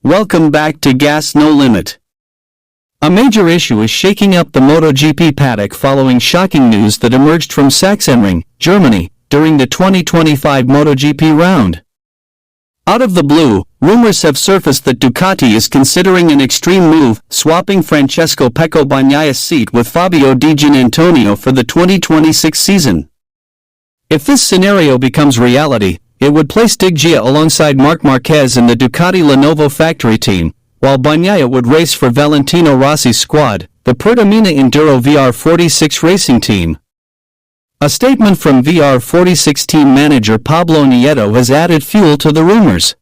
Welcome back to Gas No Limit. A major issue is shaking up the MotoGP paddock following shocking news that emerged from Sachsenring, Germany, during the 2025 MotoGP round. Out of the blue, rumors have surfaced that Ducati is considering an extreme move, swapping Francesco Pecco Bagnaia's seat with Fabio Di Giannantonio for the 2026 season. If this scenario becomes reality, it would place Diggia alongside Marc Marquez in the Ducati Lenovo Factory Team, while Bagnaia would race for Valentino Rossi's squad, the Pertamina Enduro VR46 Racing Team. A statement from VR46 team manager Pablo Nieto has added fuel to the rumors.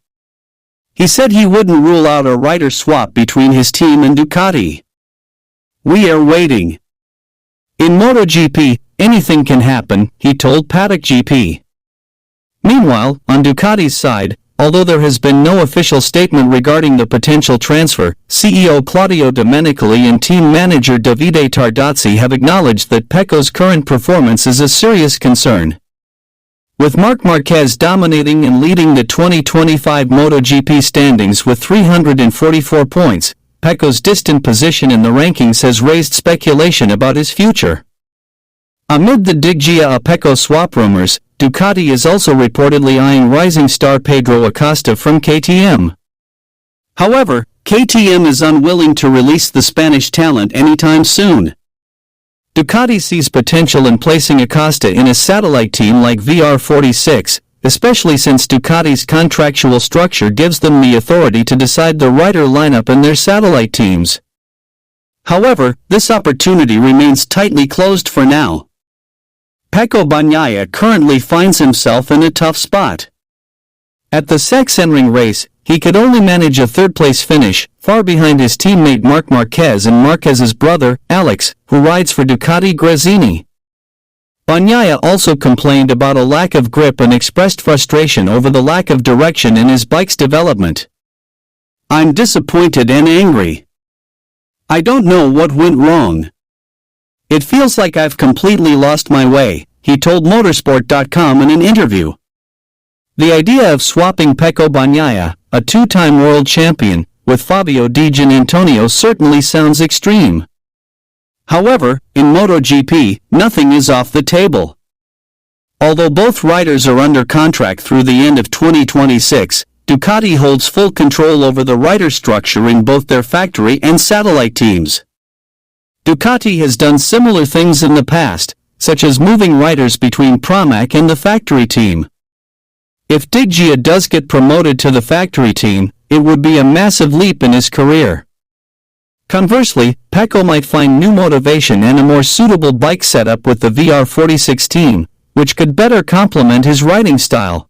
He said he wouldn't rule out a rider swap between his team and Ducati. "We are waiting. In MotoGP, anything can happen," he told Paddock GP. Meanwhile, on Ducati's side, although there has been no official statement regarding the potential transfer, CEO Claudio Domenicali and team manager Davide Tardozzi have acknowledged that Pecco's current performance is a serious concern. With Marc Marquez dominating and leading the 2025 MotoGP standings with 344 points, Pecco's distant position in the rankings has raised speculation about his future. Amid the Diggia-Pecco swap rumors, Ducati is also reportedly eyeing rising star Pedro Acosta from KTM. However, KTM is unwilling to release the Spanish talent anytime soon. Ducati sees potential in placing Acosta in a satellite team like VR46, especially since Ducati's contractual structure gives them the authority to decide the rider lineup in their satellite teams. However, this opportunity remains tightly closed for now. Pecco Bagnaia currently finds himself in a tough spot. At the Sachsenring race, he could only manage a third-place finish, far behind his teammate Marc Marquez and Marquez's brother, Alex, who rides for Ducati Gresini. Bagnaia also complained about a lack of grip and expressed frustration over the lack of direction in his bike's development. "I'm disappointed and angry. I don't know what went wrong. It feels like I've completely lost my way," he told Motorsport.com in an interview. The idea of swapping Pecco Bagnaia, a two-time world champion, with Fabio Di Giannantonio certainly sounds extreme. However, in MotoGP, nothing is off the table. Although both riders are under contract through the end of 2026, Ducati holds full control over the rider structure in both their factory and satellite teams. Ducati has done similar things in the past, such as moving riders between Pramac and the factory team. If Diggia does get promoted to the factory team, it would be a massive leap in his career. Conversely, Pecco might find new motivation and a more suitable bike setup with the VR46 team, which could better complement his riding style.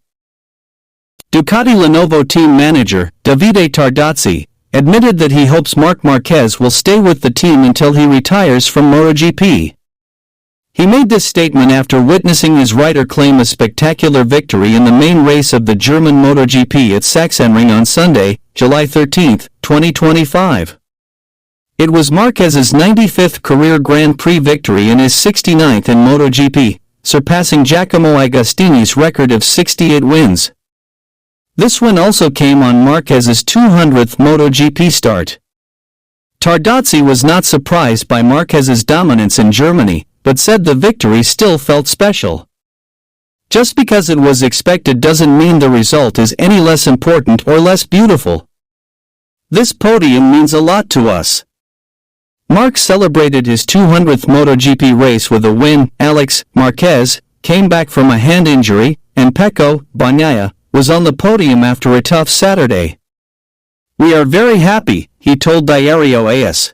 Ducati Lenovo team manager, Davide Tardozzi, admitted that he hopes Marc Marquez will stay with the team until he retires from MotoGP. He made this statement after witnessing his rider claim a spectacular victory in the main race of the German MotoGP at Sachsenring on Sunday, July 13, 2025. It was Marquez's 95th career Grand Prix victory and his 69th in MotoGP, surpassing Giacomo Agostini's record of 68 wins. This win also came on Marquez's 200th MotoGP start. Tardozzi was not surprised by Marquez's dominance in Germany, but said the victory still felt special. "Just because it was expected doesn't mean the result is any less important or less beautiful. This podium means a lot to us." Marc celebrated his 200th MotoGP race with a win. Alex Marquez came back from a hand injury, and Pecco Bagnaia was on the podium after a tough Saturday. "We are very happy," he told Diario AS.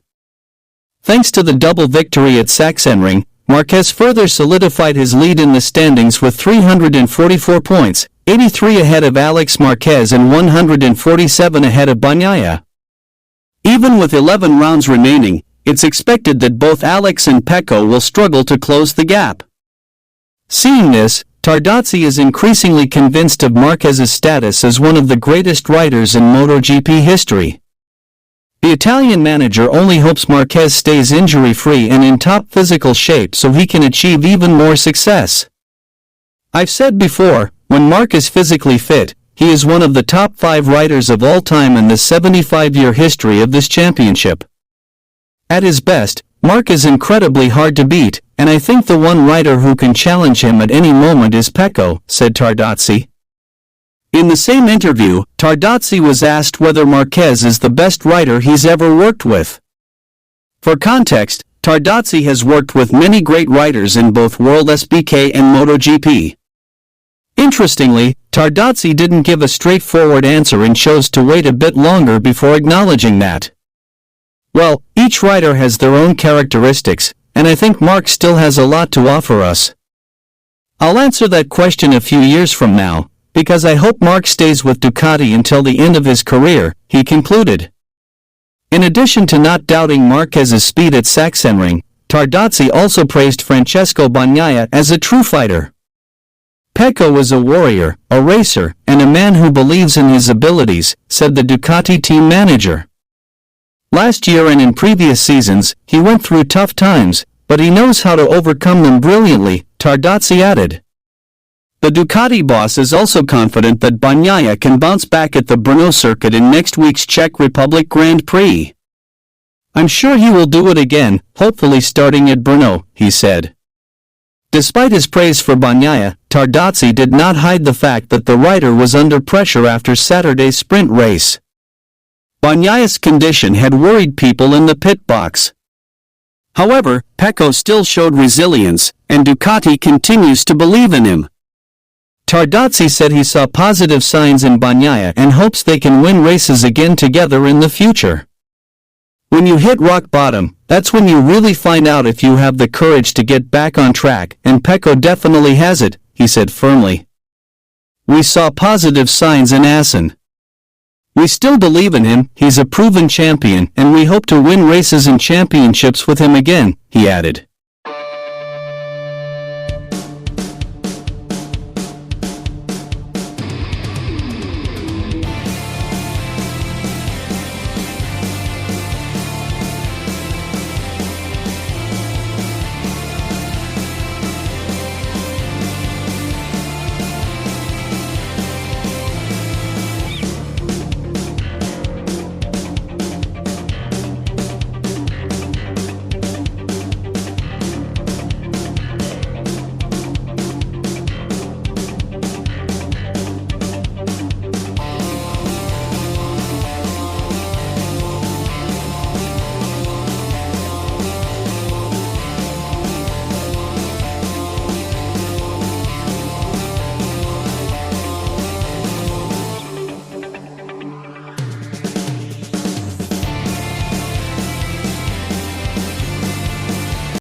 Thanks to the double victory at Sachsenring, Marquez further solidified his lead in the standings with 344 points, 83 ahead of Alex Marquez and 147 ahead of Bagnaia. Even with 11 rounds remaining, it's expected that both Alex and Pecco will struggle to close the gap. Seeing this, Tardozzi is increasingly convinced of Marquez's status as one of the greatest riders in MotoGP history. The Italian manager only hopes Marquez stays injury-free and in top physical shape so he can achieve even more success. "I've said before, when Marc is physically fit, he is one of the top 5 riders of all time in the 75-year history of this championship. At his best, Marc is incredibly hard to beat, and I think the one rider who can challenge him at any moment is Pecco, said Tardozzi. In the same interview, Tardozzi was asked whether Marquez is the best rider he's ever worked with. For context, Tardozzi has worked with many great riders in both World SBK and MotoGP. Interestingly, Tardozzi didn't give a straightforward answer and chose to wait a bit longer before acknowledging that. Well, each rider has their own characteristics, and I think Marc still has a lot to offer us. I'll answer that question a few years from now, because I hope Marc stays with Ducati until the end of his career, he concluded. In addition to not doubting Marquez's speed at Sachsenring, Tardozzi also praised Francesco Bagnaia as a true fighter. Pecco was a warrior, a racer, and a man who believes in his abilities, said the Ducati team manager. Last year and in previous seasons, he went through tough times, but he knows how to overcome them brilliantly, Tardozzi added. The Ducati boss is also confident that Bagnaia can bounce back at the Brno circuit in next week's Czech Republic Grand Prix. I'm sure he will do it again, hopefully starting at Brno, he said. Despite his praise for Bagnaia, Tardozzi did not hide the fact that the rider was under pressure after Saturday's sprint race. Bagnaia's condition had worried people in the pit box. However, Pecco still showed resilience, and Ducati continues to believe in him. Tardozzi said he saw positive signs in Bagnaia and hopes they can win races again together in the future. When you hit rock bottom, that's when you really find out if you have the courage to get back on track, and Pecco definitely has it, he said firmly. We saw positive signs in Assen. We still believe in him, he's a proven champion, and we hope to win races and championships with him again, he added.